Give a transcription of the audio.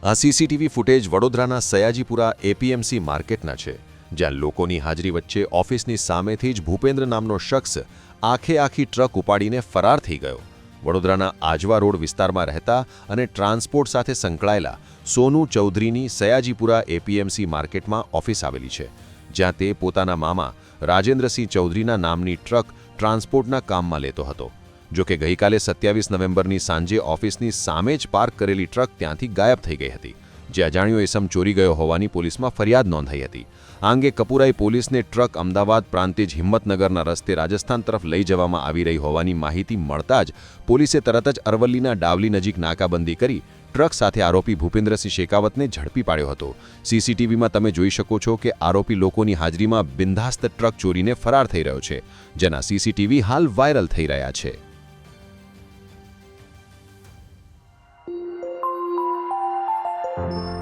આ CCTV footage વડોદરાના Sayajipura APMC માર્કેટના છે, જ્યાં લોકોની હાજરી વચ્ચે ઓફિસની સામેથી જ ભૂપેન્દ્ર નામનો શખ્સ આખી ટ્રક ઉપાડીને ફરાર થઈ ગયો. વડોદરાના આજવા રોડ વિસ્તારમાં રહેતા અને ટ્રાન્સપોર્ટ સાથે સંકળાયેલા સોનુ ચૌધરીની સયાજીપુરા એપીએમસી માર્કેટમાં ઓફિસ આવેલી છે, જ્યાં તે પોતાના મામા રાજેન્દ્રસિંહ ચૌધરીના નામની ટ્રક ટ્રાન્સપોર્ટના કામમાં લેતો હતો. જોકે ગઈકાલે 27 નવેમ્બરની સાંજે ઓફિસની સામે જ પાર્ક કરેલી ટ્રક ત્યાંથી ગાયબ થઈ ગઈ હતી, જે અજાણ્યો ઇસમ ચોરી ગયો હોવાની પોલીસમાં ફરિયાદ નોંધાઈ હતી. આ અંગે કપુરાઈ પોલીસને ટ્રક અમદાવાદ પ્રાંતિજ હિંમતનગરના રસ્તે રાજસ્થાન તરફ લઈ જવામાં આવી રહી હોવાની માહિતી મળતા જ પોલીસે તરત જ અરવલ્લીના ડાવલી નજીક નાકાબંધી કરી ટ્રક સાથે આરોપી ભૂપેન્દ્રસિંહ શેકાવતને ઝડપી પાડ્યો હતો. સીસીટીવીમાં તમે જોઈ શકો છો કે આરોપી લોકોની હાજરીમાં બિંદાસ્ત ટ્રક ચોરીને ફરાર થઈ રહ્યો છે, જેના સીસીટીવી હાલ વાયરલ થઈ રહ્યા છે. Thank you.